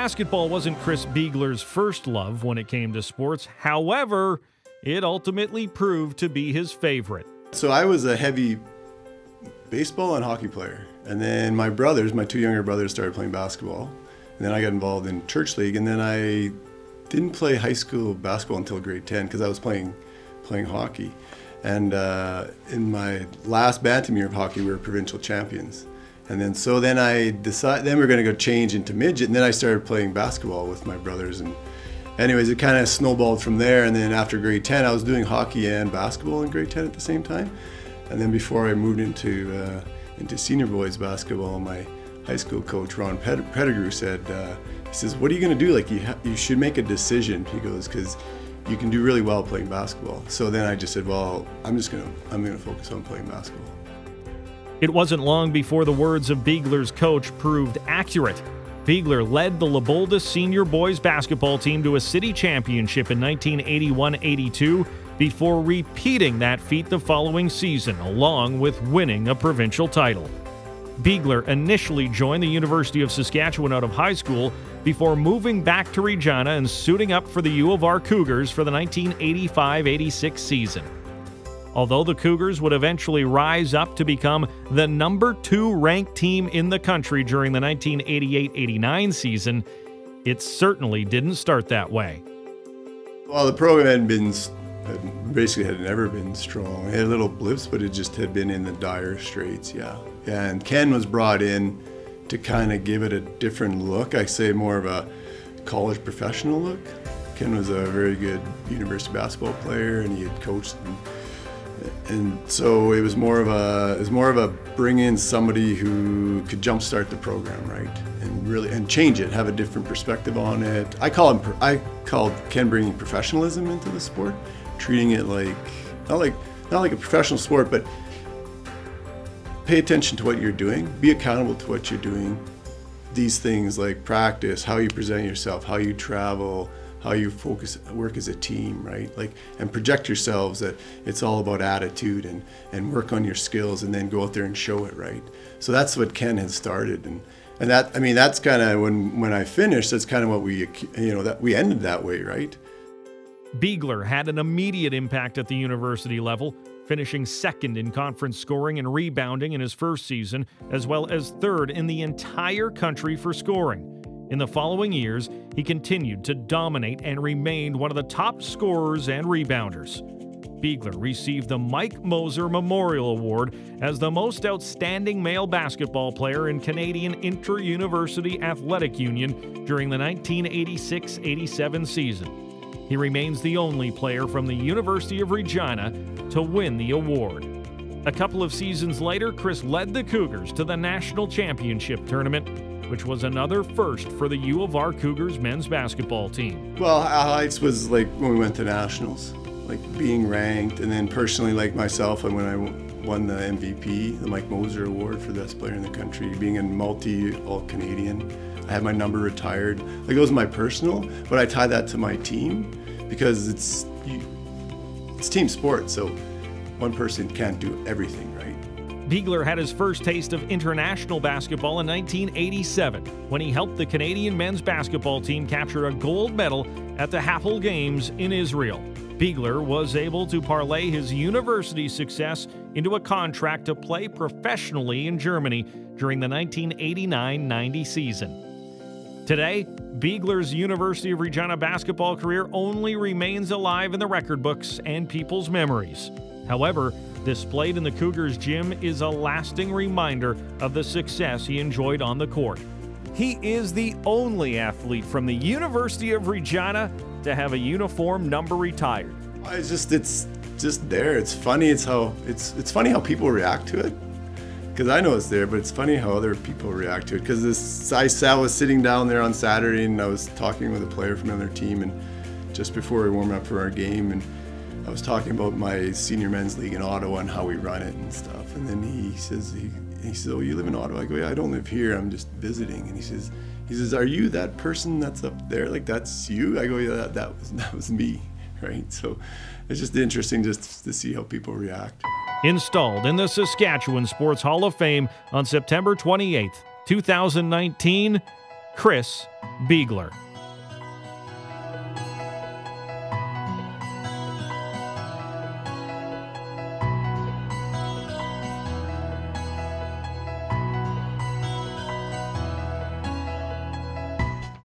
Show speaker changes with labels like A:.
A: basketball wasn't Chris Biegler's first love when it came to sports. However, it ultimately proved to be his favorite.
B: So I was a heavy baseball and hockey player. And then my brothers, my two younger brothers, started playing basketball. And then I got involved in church league. And then I didn't play high school basketball until grade 10 because I was playing hockey. And in my last bantam year of hockey, we were provincial champions. And then I decided, then we were going to go change into midget. And then I started playing basketball with my brothers. And anyways, it kind of snowballed from there. And then after grade 10, I was doing hockey and basketball in grade 10 at the same time. And then before I moved into senior boys basketball, my high school coach, Ron Pettigrew, said, he says, what are you going to do? Like, you should make a decision. He goes, because you can do really well playing basketball. So then I just said, well, I'm going to focus on playing basketball.
A: It wasn't long before the words of Biegler's coach proved accurate. Biegler led the Lebolda senior boys basketball team to a city championship in 1981-82 before repeating that feat the following season, along with winning a provincial title. Biegler initially joined the University of Saskatchewan out of high school before moving back to Regina and suiting up for the U of R Cougars for the 1985-86 season. Although the Cougars would eventually rise up to become the number 2 ranked team in the country during the 1988-89 season, it certainly didn't start that way.
B: Well, the program had never been strong. It had little blips, but it just had been in the dire straits, yeah. And Ken was brought in to kind of give it a different look. I say more of a college professional look. Ken was a very good university basketball player, and he had coached. And so it was more of a bring in somebody who could jumpstart the program, right, and change it, have a different perspective on it. I called Ken bringing professionalism into the sport, treating it like not like a professional sport, but pay attention to what you're doing, be accountable to what you're doing. These things like practice, how you present yourself, how you travel, how you work as a team, right? Like, and project yourselves that it's all about attitude and work on your skills and then go out there and show it, right? So that's what Ken had started, and that, I mean, that's kind of when I finished, that's kind of what that we ended that way, right?
A: Biegler had an immediate impact at the university level, finishing second in conference scoring and rebounding in his first season, as well as third in the entire country for scoring. In the following years, he continued to dominate and remained one of the top scorers and rebounders. Biegler received the Mike Moser Memorial Award as the most outstanding male basketball player in Canadian Inter-University Athletic Union during the 1986-87 season. He remains the only player from the University of Regina to win the award. A couple of seasons later, Chris led the Cougars to the National Championship Tournament, which was another first for the U of R Cougars men's basketball team.
B: Well, highlights was like when we went to nationals, like being ranked, and then personally, like myself, and when I won the MVP, the Mike Moser Award for the best player in the country, being a multi-all-Canadian. I had my number retired. Like, it was my personal, but I tie that to my team because it's team sport, so one person can't do everything, right?
A: Biegler had his first taste of international basketball in 1987 when he helped the Canadian men's basketball team capture a gold medal at the Hapoel Games in Israel. Biegler was able to parlay his university success into a contract to play professionally in Germany during the 1989-90 season. Today, Biegler's University of Regina basketball career only remains alive in the record books and people's memories. However, displayed in the Cougars gym is a lasting reminder of the success he enjoyed on the court. He is the only athlete from the University of Regina to have a uniform number retired.
B: It's just there. It's funny. It's funny how people react to it. Because I know it's there, but it's funny how other people react to it. Because I was sitting down there on Saturday and I was talking with a player from another team, and just before we warmed up for our game, and I was talking about my senior men's league in Ottawa and how we run it and stuff. And then he says, "Oh, you live in Ottawa?" I go, "Yeah, I don't live here. I'm just visiting." And he says, "Are you that person that's up there? Like, that's you?" I go, "Yeah, that was me." Right? So it's just interesting just to see how people react.
A: Installed in the Saskatchewan Sports Hall of Fame on September 28, 2019, Chris Biegler.